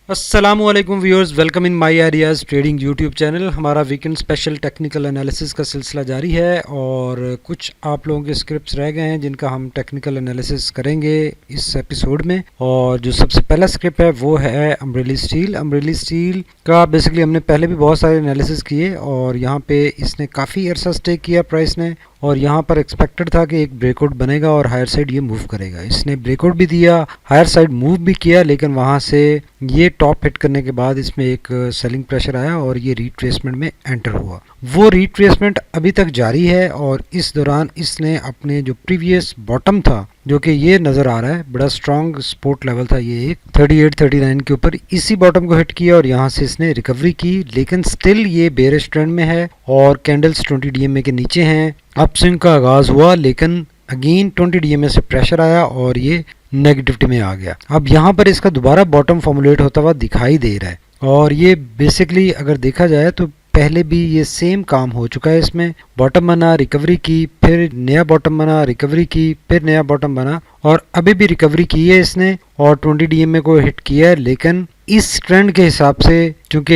अस्सलामुअलैकुम viewers, welcome in my ideas trading YouTube channel. हमारा weekend special technical analysis का सिलसिला जारी है और कुछ आप लोगों के स्क्रिप्ट्स रह गए हैं जिनका हम टेक्निकल एनालिसिस करेंगे इस एपिसोड में। और जो सबसे पहला स्क्रिप्ट है वो है अम्ब्रेली स्टील। अम्ब्रेली स्टील का बेसिकली हमने पहले भी बहुत सारे एनालिसिस किए और यहाँ पे इसने काफ़ी अरसा स्टे किया प्राइस ने, और यहाँ पर एक्सपेक्टेड था कि एक ब्रेकआउट बनेगा और हायर साइड ये मूव करेगा। इसने ब्रेकआउट भी दिया, हायर साइड मूव भी किया, लेकिन वहाँ से ये टॉप हिट करने के बाद इसमें एक सेलिंग प्रेशर आया और ये रिट्रेसमेंट में एंटर हुआ। वो रिट्रेसमेंट अभी तक जारी है और इस दौरान इसने अपने जो प्रीवियस बॉटम था, जो कि ये नज़र आ रहा है, बड़ा स्ट्रॉन्ग सपोर्ट लेवल था ये एक 38-39 के ऊपर, इसी बॉटम को हिट किया और यहाँ से इसने रिकवरी की। लेकिन स्टिल ये बेयरिश ट्रेंड में है और कैंडल्स 20 डीएमए के नीचे हैं। अपस्विंग का आगाज हुआ लेकिन अगेन 20 डीएमए से प्रेशर आया और ये नेगेटिविटी में आ गया। अब यहाँ पर इसका दोबारा बॉटम फॉर्मुलेट होता हुआ दिखाई दे रहा है और ये बेसिकली अगर देखा जाए तो पहले भी ये सेम काम हो चुका है। इसमें बॉटम बना, रिकवरी की, फिर नया बॉटम बना, रिकवरी की, फिर नया बॉटम बना और अभी भी रिकवरी की है इसने और 20 डीएमए को हिट किया है। लेकिन इस ट्रेंड के हिसाब से चूंकि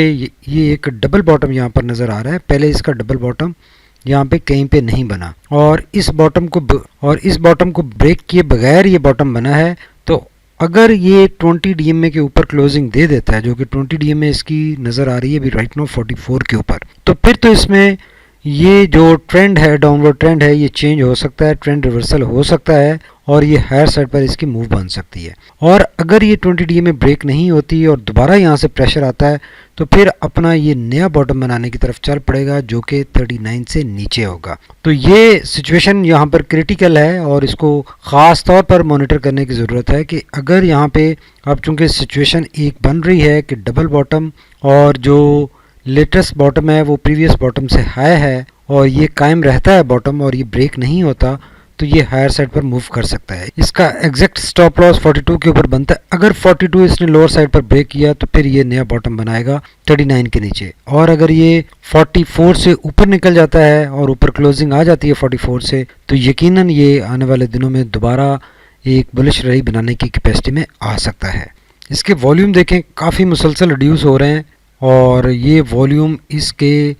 ये एक डबल बॉटम यहाँ पर नज़र आ रहा है, पहले इसका डबल बॉटम यहाँ पे कहीं पे नहीं बना और इस बॉटम को ब्रेक किए बगैर ये बॉटम बना है। तो अगर ये 20 डीएमए के ऊपर क्लोजिंग दे देता है, जो कि 20 डीएमए इसकी नज़र आ रही है अभी राइट नाउ 44 के ऊपर, तो फिर तो इसमें ये जो ट्रेंड है, डाउनवर्ड ट्रेंड है, ये चेंज हो सकता है, ट्रेंड रिवर्सल हो सकता है और ये हायर साइड पर इसकी मूव बन सकती है। और अगर ये 20 डीएमए ब्रेक नहीं होती और दोबारा यहाँ से प्रेशर आता है तो फिर अपना ये नया बॉटम बनाने की तरफ चल पड़ेगा, जो कि 39 से नीचे होगा। तो ये सिचुएशन यहाँ पर क्रिटिकल है और इसको ख़ास तौर पर मॉनिटर करने की ज़रूरत है कि अगर यहाँ पे अब चूँकि सिचुएशन एक बन रही है कि डबल बॉटम और जो लेटेस्ट बॉटम है वो प्रीवियस बॉटम से हाई है और ये कायम रहता है बॉटम और ये ब्रेक नहीं होता, तो ये हायर साइड पर मूव कर सकता है। इसका एग्जैक्ट स्टॉप लॉस 42 के ऊपर बनता है। अगर 42 इसने लोअर साइड पर ब्रेक किया तो फिर ये नया बॉटम बनाएगा 39 के नीचे, और अगर ये 44 से ऊपर निकल जाता है और ऊपर क्लोजिंग आ जाती है 44 से, तो यकीनन ये आने वाले दिनों में दोबारा एक बुलिश रैली बनाने की कैपेसिटी में आ सकता है। इसके वॉल्यूम देखें, काफ़ी मुसलसल रिड्यूस हो रहे हैं और ये वॉल्यूम इसके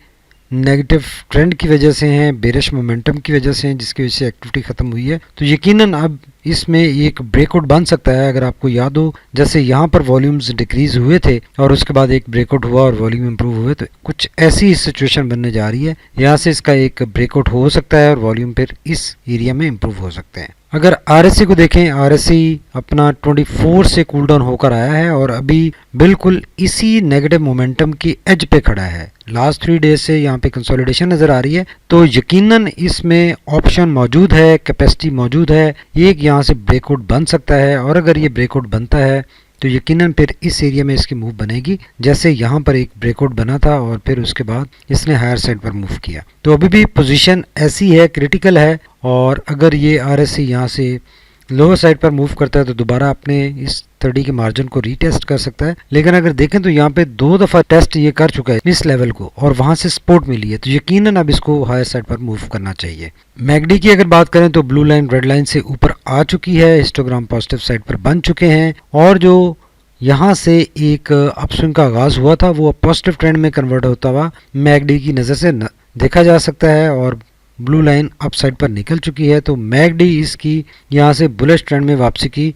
नेगेटिव ट्रेंड की वजह से हैं, बेरिश मोमेंटम की वजह से हैं, जिसकी वजह से एक्टिविटी ख़त्म हुई है। तो यकीनन अब इसमें एक ब्रेकआउट बन सकता है। अगर आपको याद हो, जैसे यहाँ पर वॉल्यूम्स डिक्रीज हुए थे और उसके बाद एक ब्रेकआउट हुआ और वॉल्यूम इंप्रूव हुए, तो कुछ ऐसी सिचुएशन बनने जा रही है। यहाँ से इसका एक ब्रेकआउट हो सकता है और वॉल्यूम फिर इस एरिया में इंप्रूव हो सकते हैं। अगर आरएससी को देखें, आरएससी अपना 24 से कूल डाउन होकर आया है और अभी बिल्कुल इसी नेगेटिव मोमेंटम की एज पे खड़ा है। लास्ट 3 डेज से यहाँ पे कंसोलिडेशन नज़र आ रही है, तो यकीनन इसमें ऑप्शन मौजूद है, कैपेसिटी मौजूद है, एक यहाँ से ब्रेकआउट बन सकता है। और अगर ये ब्रेकआउट बनता है तो यकीनन फिर इस एरिया में इसकी मूव बनेगी, जैसे यहाँ पर एक ब्रेकआउट बना था और फिर उसके बाद इसने हायर साइड पर मूव किया। तो अभी भी पोजीशन ऐसी है, क्रिटिकल है, और अगर ये आरएससी यहाँ से लोअर साइड पर मूव करता है तो दोबारा अपने इस 30 के मार्जिन को रीटेस्ट कर सकता है। लेकिन अगर देखें तो यहाँ पे 2 दफ़ा टेस्ट ये कर चुका है इस लेवल को और वहां से सपोर्ट मिली है, तो यकीनन अब इसको हायर साइड पर मूव करना चाहिए। मैगडी की अगर बात करें तो ब्लू लाइन रेड लाइन से ऊपर आ चुकी है, हिस्टोग्राम पॉजिटिव साइड पर बन चुके हैं और जो यहाँ से एक अपस्विंग का आगाज हुआ था वो पॉजिटिव ट्रेंड में कन्वर्ट होता हुआ मैगडी की नज़र से देखा जा सकता है और ब्लू लाइन अप साइड पर निकल चुकी है। तो मैगडी इसकी यहाँ से बुलिश ट्रेंड में वापसी की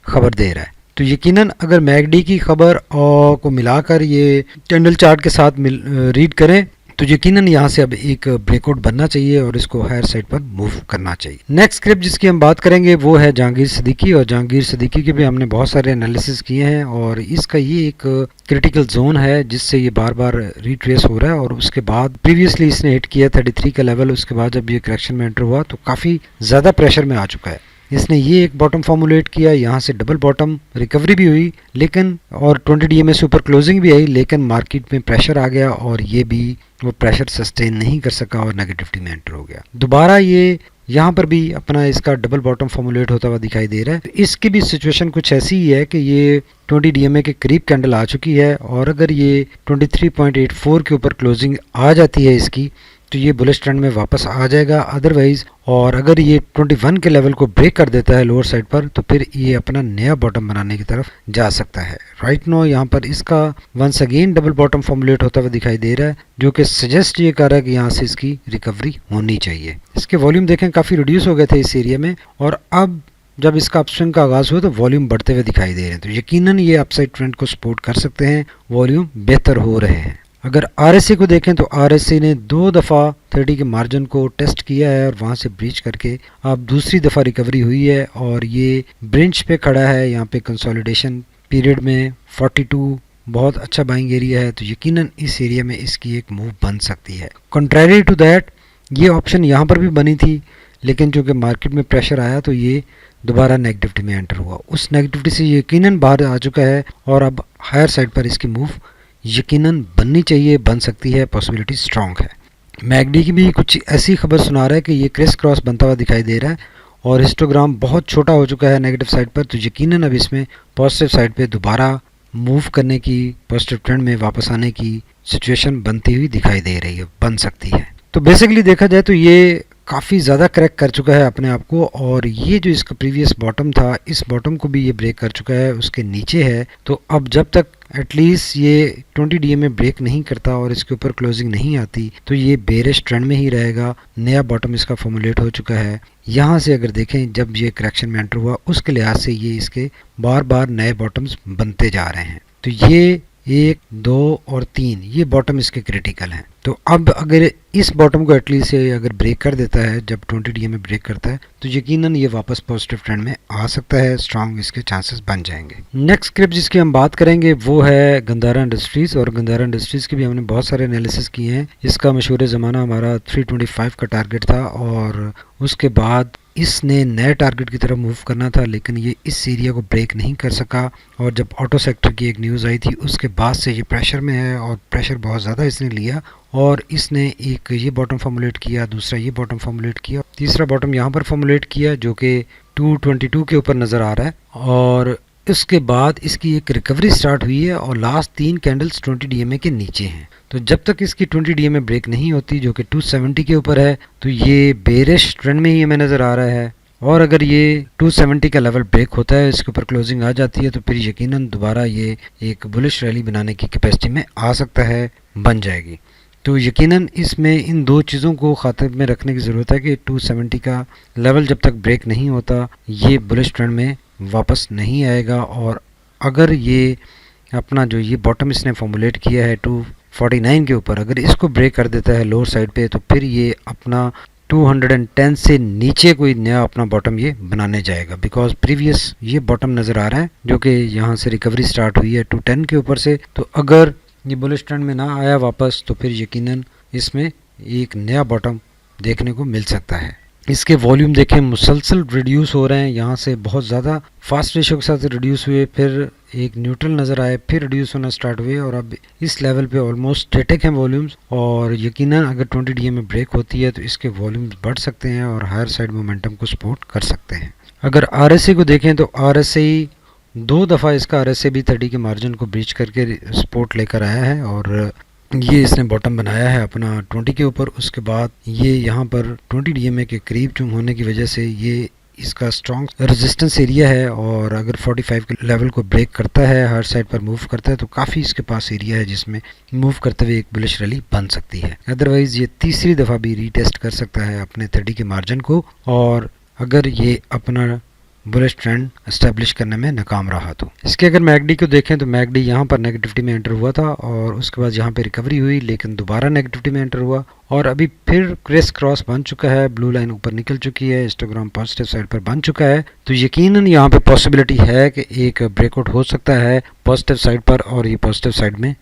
खबर दे रहा है। तो यकीनन अगर मैगडी की खबर को मिलाकर ये कैंडल चार्ट के साथ रीड करें तो यकीनन यहाँ से अब एक ब्रेकआउट बनना चाहिए और इसको हायर साइड पर मूव करना चाहिए। नेक्स्ट स्क्रिप्ट जिसकी हम बात करेंगे वो है जहांगीर सिद्दीकी, और जहांगीर सिद्दीकी के भी हमने बहुत सारे एनालिसिस किए हैं और इसका ये एक क्रिटिकल जोन है जिससे ये बार बार रिट्रेस हो रहा है। और उसके बाद प्रीवियसली इसने हिट किया 33 का लेवल, उसके बाद जब ये करेक्शन में एंटर हुआ तो काफ़ी ज़्यादा प्रेशर में आ चुका है। इसने ये एक बॉटम फॉर्मुलेट किया, यहाँ से डबल बॉटम, रिकवरी भी हुई लेकिन, और 20 डीएमए से ऊपर क्लोजिंग भी आई, लेकिन मार्केट में प्रेशर आ गया और ये भी वो प्रेशर सस्टेन नहीं कर सका और नेगेटिविटी में एंटर हो गया। दोबारा ये यहाँ पर भी अपना इसका डबल बॉटम फॉर्मुलेट होता हुआ दिखाई दे रहा है। इसकी भी सिचुएशन कुछ ऐसी ही है कि ये 20 डीएमए के करीब कैंडल आ चुकी है और अगर ये 23.84 के ऊपर क्लोजिंग आ जाती है इसकी, तो ये बुलिश ट्रेंड में वापस आ जाएगा अदरवाइज। और अगर ये 21 के लेवल को ब्रेक कर देता है लोअर साइड पर तो फिर ये अपना नया बॉटम बनाने की तरफ जा सकता है। राइट नो यहाँ पर इसका once again double bottom formulate होता हुआ दिखाई दे रहा है, जो कि सजेस्ट ये कर रहा है कि यहाँ से इसकी रिकवरी होनी चाहिए। इसके वॉल्यूम देखें काफ़ी रिड्यूस हो गए थे इस एरिया में, और अब जब इसका अपस्विंग का आगाज़ हुआ तो वॉल्यूम बढ़ते हुए दिखाई दे रहे हैं, तो यकीनन ये अपसाइड ट्रेंड को सपोर्ट कर सकते हैं, वॉल्यूम बेहतर हो रहे हैं। अगर आरएससी को देखें तो आरएससी ने 2 दफ़ा 30 के मार्जिन को टेस्ट किया है और वहां से ब्रीच करके अब दूसरी दफ़ा रिकवरी हुई है और ये ब्रेंच पे खड़ा है। यहाँ पे कंसोलिडेशन पीरियड में 42 बहुत अच्छा बाइंग एरिया है, तो यकीनन इस एरिया में इसकी एक मूव बन सकती है। कंट्रारी टू दैट ये ऑप्शन यहाँ पर भी बनी थी, लेकिन चूँकि मार्केट में प्रेशर आया तो ये दोबारा नेगेटिविटी में एंटर हुआ। उस नेगेटिविटी से यकीनन बाहर आ चुका है और अब हायर साइड पर इसकी मूव यकीनन बननी चाहिए, बन सकती है, पॉसिबिलिटी स्ट्रांग है। मैगडी की भी कुछ ऐसी खबर सुना रहा है कि ये क्रिस क्रॉस बनता हुआ दिखाई दे रहा है और हिस्टोग्राम बहुत छोटा हो चुका है नेगेटिव साइड पर, तो यकीनन अब इसमें पॉजिटिव साइड पे दोबारा मूव करने की, पॉजिटिव ट्रेंड में वापस आने की सिचुएशन बनती हुई दिखाई दे रही है, बन सकती है। तो बेसिकली देखा जाए तो ये काफ़ी ज़्यादा क्रैक कर चुका है अपने आप को, और ये जो इसका प्रीवियस बॉटम था इस बॉटम को भी ये ब्रेक कर चुका है, उसके नीचे है। तो अब जब तक एटलीस्ट ये 20 डीए में ब्रेक नहीं करता और इसके ऊपर क्लोजिंग नहीं आती तो ये बेरिश ट्रेंड में ही रहेगा। नया बॉटम इसका फॉर्मुलेट हो चुका है। यहाँ से अगर देखें जब ये करेक्शन में एंटर हुआ उसके लिहाज से ये इसके बार बार नए बॉटम्स बनते जा रहे हैं। तो ये 1, 2 और 3 ये बॉटम इसके क्रिटिकल हैं। तो अब अगर इस बॉटम को एटलीस्ट अगर ब्रेक कर देता है, जब 20 डीए में ब्रेक करता है, तो यकीनन ये वापस पॉजिटिव ट्रेंड में आ सकता है, स्ट्रांग इसके चांसेस बन जाएंगे। नेक्स्ट स्क्रिप्ट जिसकी हम बात करेंगे वो है गंधारा इंडस्ट्रीज, और गंधारा इंडस्ट्रीज के भी हमने बहुत सारे एनालिसिस किए हैं। इसका मशहूर ज़माना हमारा 325 का टारगेट था और उसके बाद इसने नए टारगेट की तरफ मूव करना था, लेकिन ये इस एरिया को ब्रेक नहीं कर सका। और जब ऑटो सेक्टर की एक न्यूज़ आई थी उसके बाद से ये प्रेशर में है और प्रेशर बहुत ज़्यादा इसने लिया और इसने एक ये बॉटम फॉर्मुलेट किया, दूसरा ये बॉटम फॉर्मुलेट किया, तीसरा बॉटम यहाँ पर फॉर्मुलेट किया जो कि 222 के ऊपर नज़र आ रहा है। और इसके बाद इसकी एक रिकवरी स्टार्ट हुई है और लास्ट 3 कैंडल्स 20 डीएमए के नीचे हैं। तो जब तक इसकी 20 डीएमए ब्रेक नहीं होती जो कि 270 के ऊपर है, तो ये बेरिश ट्रेंड में ही हमें नज़र आ रहा है। और अगर ये 270 का लेवल ब्रेक होता है, इसके ऊपर क्लोजिंग आ जाती है, तो फिर यकीनन दोबारा ये एक बुलिश रैली बनाने की कैपेसिटी में आ सकता है, बन जाएगी। तो यकीनन इसमें इन 2 चीज़ों को खाते में रखने की ज़रूरत है कि 270 का लेवल जब तक ब्रेक नहीं होता ये बुलिश ट्रेंड में वापस नहीं आएगा। और अगर ये अपना जो ये बॉटम इसने फॉर्मुलेट किया है 249 के ऊपर, अगर इसको ब्रेक कर देता है लोअर साइड पे, तो फिर ये अपना 210 से नीचे कोई नया अपना बॉटम ये बनाने जाएगा, बिकॉज प्रीवियस ये बॉटम नज़र आ रहा है जो कि यहाँ से रिकवरी स्टार्ट हुई है 210 के ऊपर से। तो अगर ये बुलिश ट्रेंड में ना आया वापस तो फिर यकीनन इसमें एक नया बॉटम देखने को मिल सकता है। इसके वॉल्यूम देखें मुसलसल रिड्यूस हो रहे हैं, यहाँ से बहुत ज़्यादा फास्ट रेशो के साथ रिड्यूस हुए, फिर एक न्यूट्रल नज़र आए, फिर रिड्यूस होना स्टार्ट हुए और अब इस लेवल पे ऑलमोस्ट स्टैटिक हैं वॉल्यूम्स। और यकीनन अगर 20 डीएम में ब्रेक होती है तो इसके वॉल्यूम्स बढ़ सकते हैं और हायर साइड मोमेंटम को सपोर्ट कर सकते हैं। अगर आरएसए को देखें तो आरएसए 2 दफ़ा इसका आरएसए भी 30 के मार्जिन को ब्रीच करके सपोर्ट लेकर आया है और ये इसने बॉटम बनाया है अपना 20 के ऊपर। उसके बाद ये यहाँ पर 20 डीएमए के करीब चुम होने की वजह से ये इसका स्ट्रॉन्ग रेजिस्टेंस एरिया है और अगर 45 के लेवल को ब्रेक करता है, हर साइड पर मूव करता है, तो काफ़ी इसके पास एरिया है जिसमें मूव करते हुए एक बुलिश रैली बन सकती है। अदरवाइज़ ये तीसरी दफ़ा भी रीटेस्ट कर सकता है अपने 30 के मार्जिन को, और अगर ये अपना बुलिश ट्रेंड एस्टेब्लिश करने में नाकाम रहा तो। इसके अगर मैगडी को देखें तो मैगडी यहाँ पर नेगेटिविटी में एंटर हुआ था और उसके बाद यहाँ पे रिकवरी हुई, लेकिन दोबारा नेगेटिविटी में एंटर हुआ और अभी फिर क्रिस क्रॉस बन चुका है, ब्लू लाइन ऊपर निकल चुकी है, हिस्टोग्राम पॉजिटिव साइड पर बन चुका है। तो यकीनन यहाँ पे पॉसिबिलिटी है कि एक ब्रेकआउट हो सकता है पॉजिटिव साइड पर और ये पॉजिटिव साइड में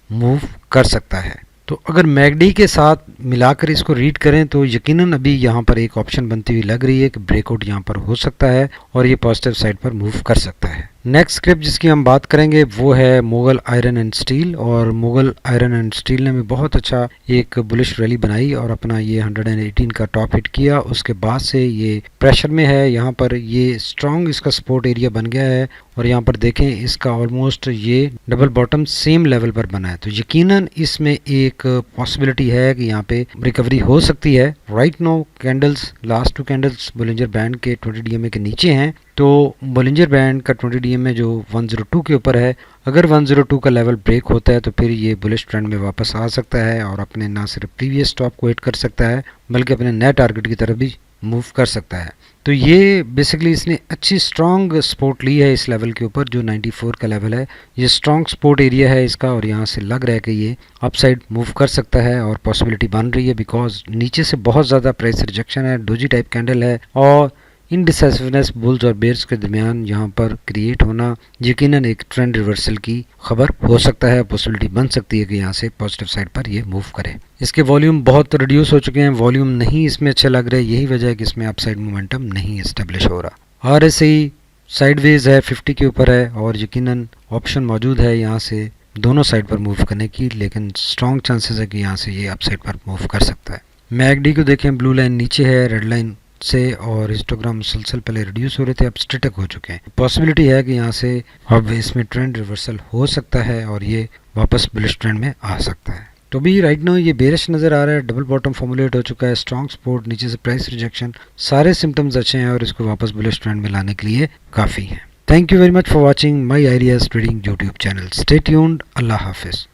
मूव कर सकता है। तो अगर मैगडी के साथ मिलाकर इसको रीड करें तो यकीनन अभी यहाँ पर एक ऑप्शन बनती हुई लग रही है कि ब्रेकआउट यहाँ पर हो सकता है और ये पॉजिटिव साइड पर मूव कर सकता है। नेक्स्ट स्क्रिप्ट जिसकी हम बात करेंगे वो है मुगल आयरन एंड स्टील, और मुगल आयरन एंड स्टील ने भी बहुत अच्छा एक बुलिश रैली बनाई और अपना ये 118 का टॉप हिट किया। उसके बाद से ये प्रेशर में है, यहाँ पर ये स्ट्रॉन्ग इसका सपोर्ट एरिया बन गया है और यहाँ पर देखें इसका ऑलमोस्ट ये डबल बॉटम सेम लेवल पर बना है, तो यकीनन इसमें एक पॉसिबिलिटी है कि यहाँ पे रिकवरी हो सकती है। Right now candles, last 2 candles Bollinger band के 20 DMA के नीचे हैं, तो बोलिंजर बैंड का 20 DMA जो 102 के ऊपर है, अगर 102 का लेवल ब्रेक होता है तो फिर ये बुलिश ट्रेंड में वापस आ सकता है और अपने ना सिर्फ प्रीवियस स्टॉप को हिट कर सकता है बल्कि अपने नए टारगेट की तरफ भी मूव कर सकता है। तो ये बेसिकली इसने अच्छी स्ट्रॉन्ग सपोर्ट ली है इस लेवल के ऊपर जो 94 का लेवल है। ये स्ट्रॉन्ग सपोर्ट एरिया है इसका और यहाँ से लग रहा है कि ये अपसाइड मूव कर सकता है और पॉसिबिलिटी बन रही है, बिकॉज नीचे से बहुत ज़्यादा प्राइस रिजेक्शन है, डोजी टाइप कैंडल है और इनडिसाइसिवनेस बुल्स और बेयर्स के दरमियान यहाँ पर क्रिएट होना यकीनन एक ट्रेंड रिवर्सल की खबर हो सकता है। पॉसिबिलिटी बन सकती है कि यहाँ से पॉजिटिव साइड पर ये मूव करे। इसके वॉल्यूम बहुत रिड्यूस हो चुके हैं, वॉल्यूम नहीं इसमें अच्छे लग रहे, यही वजह है कि इसमें अपसाइड मोमेंटम नहीं एस्टेब्लिश हो रहा। RSI साइडवेज है, 50 के ऊपर है और यकीनन ऑप्शन मौजूद है यहाँ से दोनों साइड पर मूव करने की, लेकिन स्ट्रॉन्ग चांसेस है कि यहाँ से ये अपसाइड पर मूव कर सकता है। मैकडी को देखें, ब्लू लाइन नीचे है रेड लाइन से और हिस्टोग्राम मुसलसल पहले रिड्यूस हो रहे थे, अब स्टेटिक हो चुके हैं। पॉसिबिलिटी है कि यहाँ से अब इसमें ट्रेंड रिवर्सल हो सकता है और ये वापस बुलिश ट्रेंड में आ सकता है। तो भी राइट नाउ ये बेरिश नज़र आ रहा है, डबल बॉटम फॉर्मुलेट हो चुका है, स्ट्रॉन्ग सपोर्ट, नीचे से प्राइस रिजेक्शन, सारे सिम्टम्स अच्छे हैं और इसको वापस बुलिश ट्रेंड में लाने के लिए काफ़ी है। Thank you very much for watching my ideas trading YouTube channel. Stay tuned. अल्लाह हाफिज़।